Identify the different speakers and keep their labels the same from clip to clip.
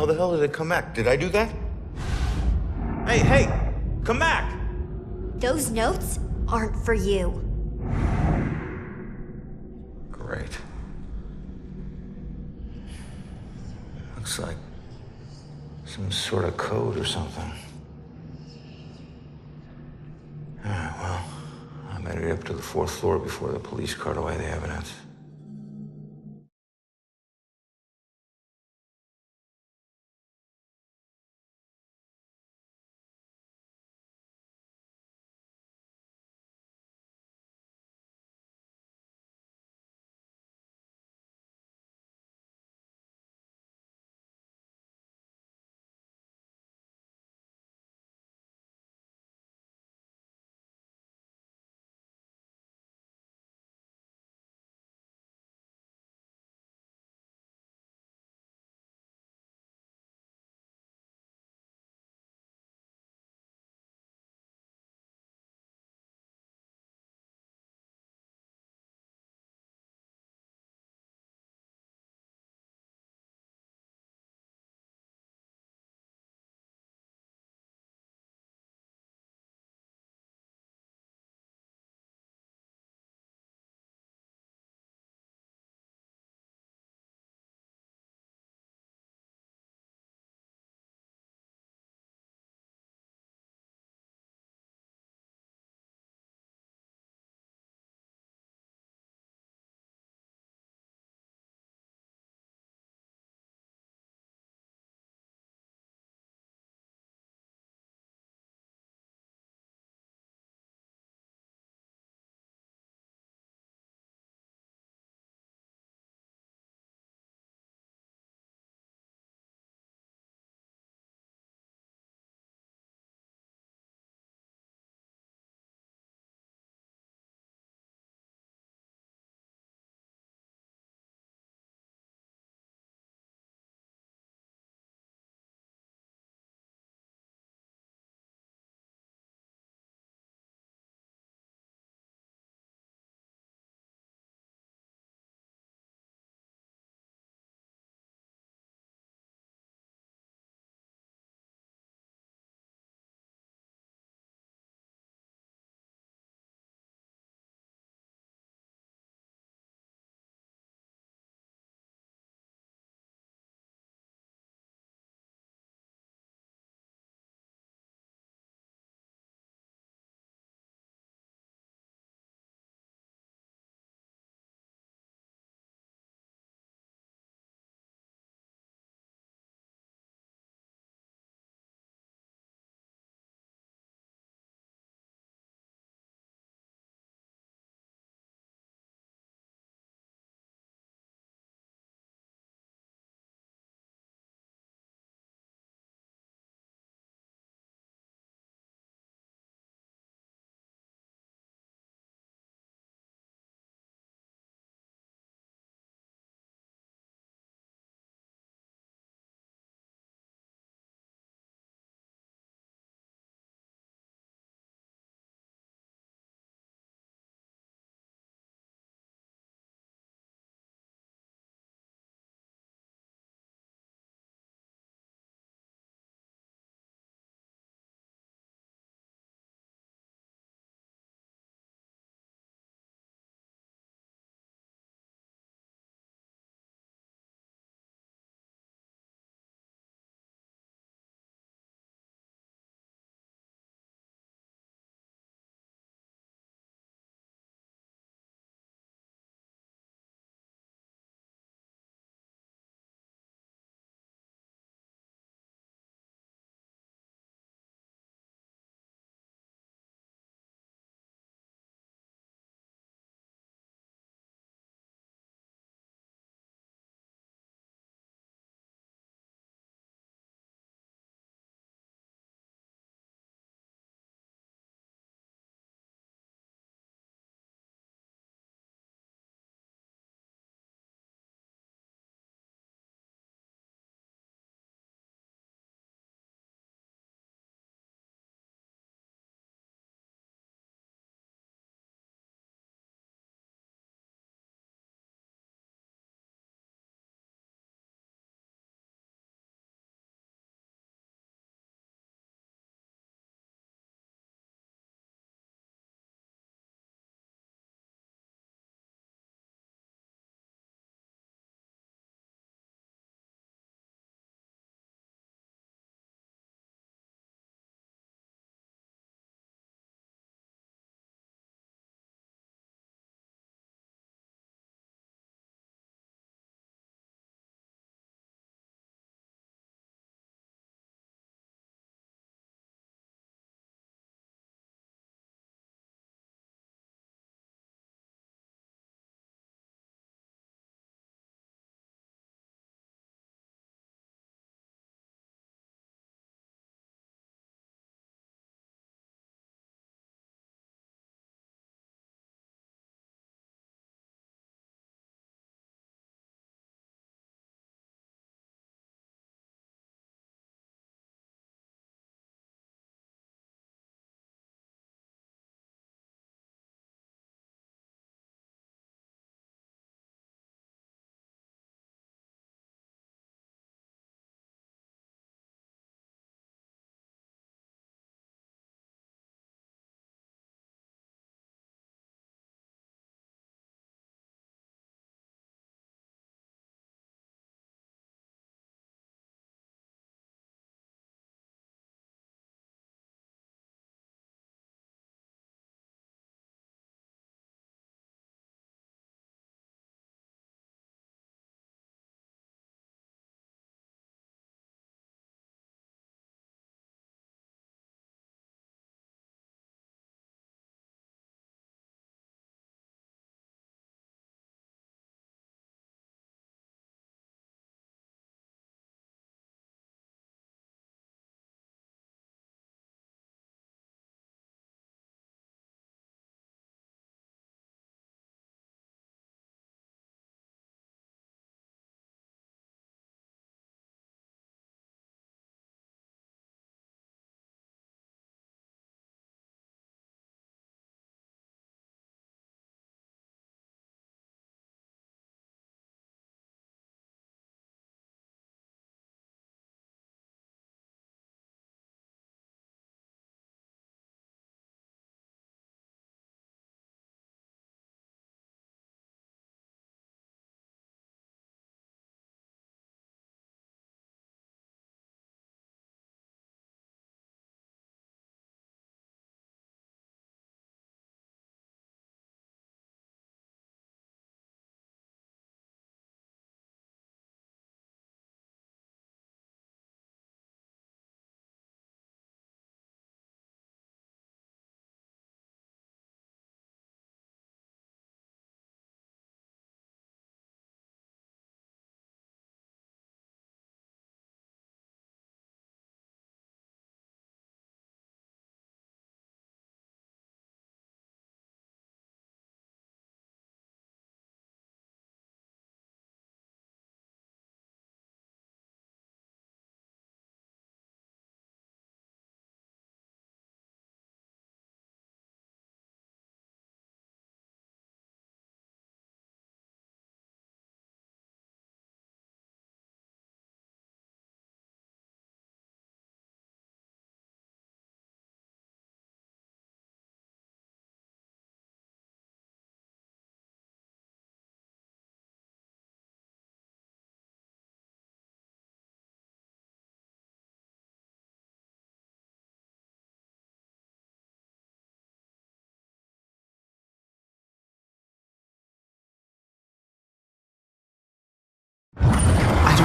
Speaker 1: the hell did it come back? Did I do that? Hey, come back!
Speaker 2: Those notes aren't for you.
Speaker 1: Great. Looks like some sort of code or something. Alright, well, I made it up to the 4th floor before the police cart away the evidence.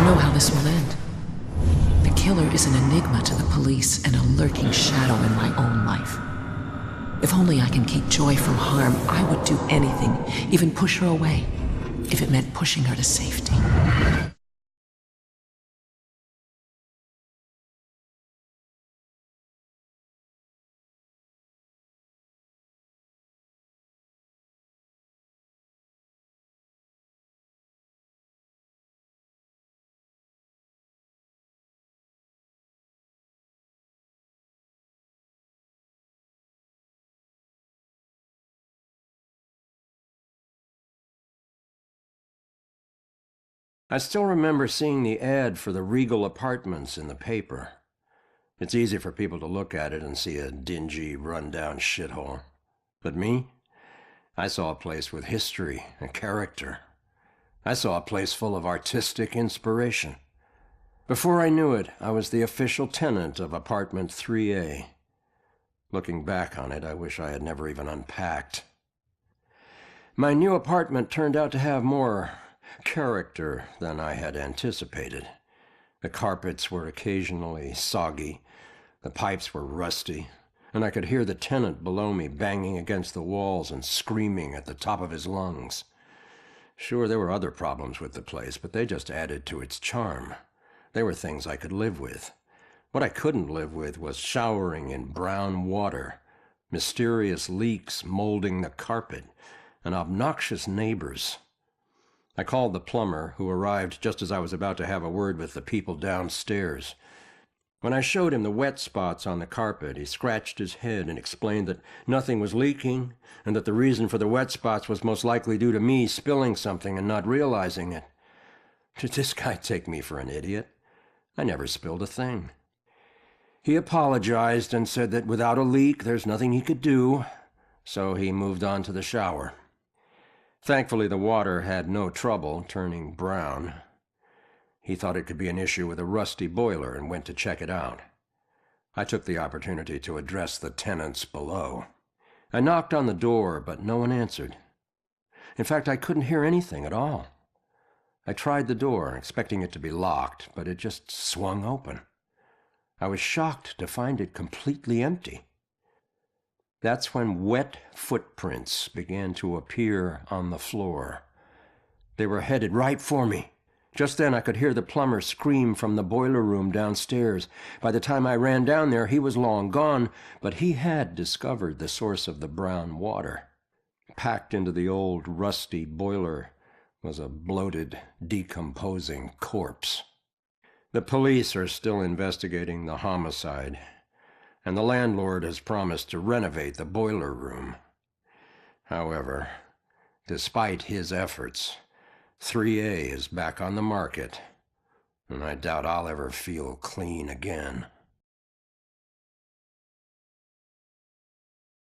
Speaker 3: don't know how this will end. The killer is an enigma to the police and a lurking shadow in my own life. If only I can keep Joy from harm, I would do anything, even push her away, if it meant pushing her to safety.
Speaker 4: I still remember seeing the ad for the Regal Apartments in the paper. It's easy for people to look at it and see a dingy, run-down shithole. But me? I saw a place with history and character. I saw a place full of artistic inspiration. Before I knew it, I was the official tenant of apartment 3A. Looking back on it, I wish I had never even unpacked. My new apartment turned out to have more character than I had anticipated. The carpets were occasionally soggy, the pipes were rusty, and I could hear the tenant below me banging against the walls and screaming at the top of his lungs. Sure, there were other problems with the place, but they just added to its charm. They were things I could live with. What I couldn't live with was showering in brown water, mysterious leaks molding the carpet, and obnoxious neighbors. I called the plumber, who arrived just as I was about to have a word with the people downstairs. When I showed him the wet spots on the carpet, he scratched his head and explained that nothing was leaking, and that the reason for the wet spots was most likely due to me spilling something and not realizing it. Did this guy take me for an idiot? I never spilled a thing. He apologized and said that without a leak, there's nothing he could do, so he moved on to the shower. Thankfully, the water had no trouble turning brown. He thought it could be an issue with a rusty boiler and went to check it out. I took the opportunity to address the tenants below. I knocked on the door, but no one answered. In fact, I couldn't hear anything at all. I tried the door, expecting it to be locked, but it just swung open. I was shocked to find it completely empty. That's when wet footprints began to appear on the floor. They were headed right for me. Just then I could hear the plumber scream from the boiler room downstairs. By the time I ran down there, he was long gone, but he had discovered the source of the brown water. Packed into the old rusty boiler was a bloated, decomposing corpse. The police are still investigating the homicide, and the landlord has promised to renovate the boiler room. However, despite his efforts, 3A is back on the market, and I doubt I'll ever feel clean again.